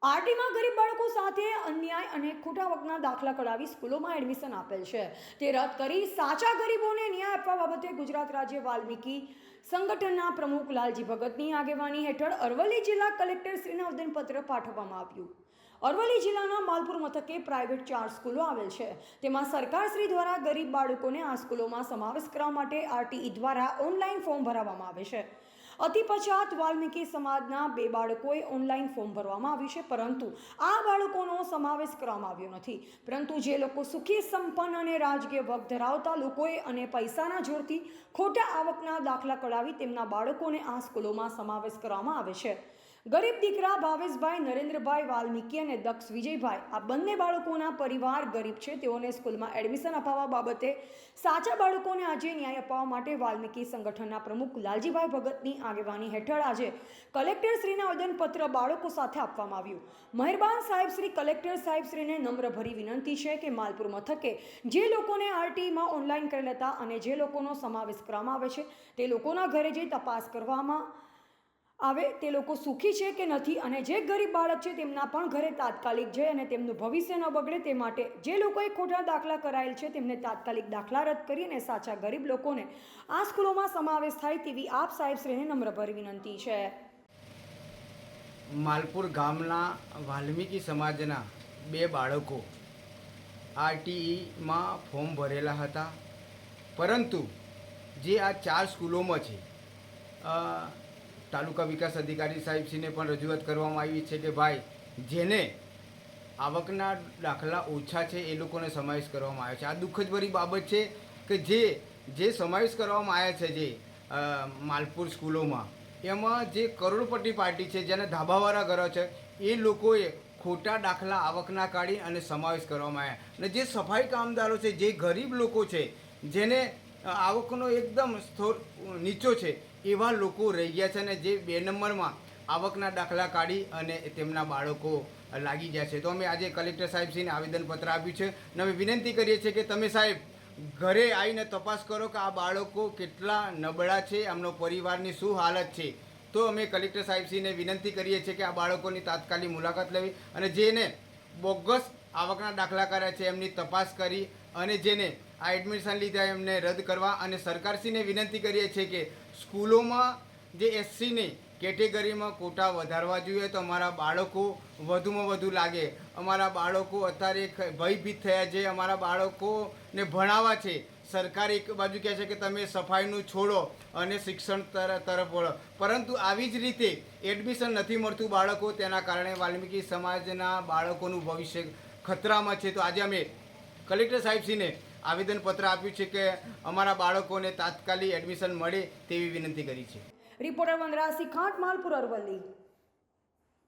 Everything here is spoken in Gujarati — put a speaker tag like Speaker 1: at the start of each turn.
Speaker 1: આરટીમાં ગરીબ બાળકો સાથે અન્યાય અને ખોટા વગના દાખલા કઢાવી સ્કૂલોમાં એડમિશન આપેલ છે તે રદ કરી સાચા ગરીબોને ન્યાય આપવા બાબતે ગુજરાત રાજ્ય વાલ્મીકી સંગઠનના પ્રમુખ લાલજી ભગતની આગેવાની હેઠળ અરવલ્લી જિલ્લા કલેક્ટરશ્રીને આવેદનપત્ર પાઠવવામાં આવ્યું। અરવલ્લી જિલ્લાના માલપુર મથકે પ્રાઇવેટ 4 સ્કૂલો આવેલ છે, તેમાં સરકારશ્રી દ્વારા ગરીબ બાળકોને આ સ્કૂલોમાં સમાવેશ કરવા માટે આરટીઈ દ્વારા ઓનલાઈન ફોર્મ ભરાવવામાં આવે છે। અતિ પછાત વાલ્મીકી સમાજના 2 બાળકોએ ઓનલાઈન ફોર્મ ભરવામાં આવ્યું છે, પરંતુ આ બાળકોનો સમાવેશ કરવામાં આવ્યો નથી। પરંતુ જે લોકો સુખી સંપન્ન અને રાજકીય વગ ધરાવતા લોકોએ અને પૈસાના જોરથી ખોટા આવકના દાખલા કઢાવી તેમના બાળકોને આ સ્કૂલોમાં સમાવેશ કરવામાં આવે છે। ગરીબ દીકરા ભાવેશભાઈ નરેન્દ્રભાઈ વાલ્મીકી અને દક્ષ વિજયભાઈ આ બંને બાળકોના પરિવાર ગરીબ છે, તેઓને સ્કૂલમાં એડમિશન અપાવવા બાબતે સાચા બાળકોને આજે ન્યાય અપાવવા માટે વાલ્મીકી સંગઠનના પ્રમુખ લાલજીભાઈ ભગતની આગેવાની હેઠળ આજે કલેક્ટરશ્રીને આવેદનપત્ર બાળકો સાથે આપવામાં આવ્યું। મહેરબાન સાહેબ શ્રી કલેક્ટર સાહેબ શ્રીને નમ્રભરી વિનંતી છે કે માલપુર મથકે જે લોકોને આરટીઈમાં ઓનલાઈન કરેલ હતા અને જે લોકોનો સમાવેશ કરવામાં આવે છે તે લોકોના ઘરે જઈ તપાસ કરવામાં આવે તે લોકો સુખી છે કે નથી અને જે ગરીબ બાળક છે તેમના પણ ઘરે તાત્કાલિક જઈ અને તેમનું ભવિષ્ય ન બગડે તે માટે જે લોકોએ ખોટા દાખલા કરાયેલ છે તેમને તાત્કાલિક દાખલા રદ કરી અને સાચા ગરીબ લોકોને આ સ્કૂલોમાં સમાવેશ થાય તેવી આપ સાહેબશ્રીને નમ્રભરી વિનંતી છે।
Speaker 2: માલપુર ગામના વાલ્મીકી સમાજના 2 બાળકો આરટીઈમાં ફોર્મ ભરેલા હતા, પરંતુ જે આ 4 સ્કૂલોમાં છે, તાલુકા વિકાસ અધિકારી સાહેબશ્રીને પણ રજૂઆત કરવામાં આવી છે કે ભાઈ જેને આવકના દાખલા ઓછા છે એ લોકોને સમાવેશ કરવામાં આવ્યો છે। આ દુઃખદભરી બાબત છે કે જે સમાવેશ કરવામાં આવ્યા છે જે માલપુર સ્કૂલોમાં, એમાં જે કરોડપતિ પાર્ટી છે, જેના ધાબાવાળા ઘરો છે, એ લોકોએ ખોટા દાખલા આવકના કાઢી અને સમાવેશ કરવામાં આવ્યા। અને જે સફાઈ કામદારો છે, જે ગરીબ લોકો છે, જેને આવકનો એકદમ સ્તર નીચો છે, એવા લોકો રહી ગયા છે અને જે 2 નંબરમાં આવકના દાખલા કાઢી અને તેમના બાળકો લાગી ગયા છે। તો અમે આજે કલેક્ટર સાહેબશ્રીને આવેદનપત્ર આપ્યું છે અને અમે વિનંતી કરીએ છીએ કે તમે સાહેબ ઘરે આવીને તપાસ કરો કે આ બાળકો કેટલા નબળા છે, એમનો પરિવારની શું હાલત છે। તો અમે કલેક્ટર સાહેબશ્રીને વિનંતી કરીએ છીએ કે આ બાળકોની તાત્કાલિક મુલાકાત લેવી અને જેને બોગસ આવકના દાખલા કર્યા છે એમની તપાસ કરી અને જેને આ એડમિશન લીધા એમને રદ કરવા અને સરકારશ્રીને વિનંતી કરીએ છીએ કે સ્કૂલોમાં જે એસસીની કેટેગરીમાં કોટા વધારવા જોઈએ, તો અમારા બાળકો વધુમાં વધુ લાગે। અમારા બાળકો અત્યારે ભયભીત થયા છે, અમારા બાળકોને ભણાવવા છે। સરકાર એક બાજુ કહે છે કે તમે સફાઈનું છોડો અને શિક્ષણ તરફ વળો, પરંતુ આવી જ રીતે એડમિશન નથી મળતું બાળકો, તેના કારણે વાલ્મીકી સમાજના બાળકોનું ભવિષ્ય ખતરામાં છે। તો આજે અમે કલેક્ટર સાહેબશ્રીને આવેદનપત્ર આપ્યું છે કે અમારા બાળકોને તાત્કાલિક એડમિશન મળે તેવી વિનંતી કરી છે।
Speaker 1: રિપોર્ટર વનરાજ સિંહ ખાંટ, માલપુર, અરવલ્લી।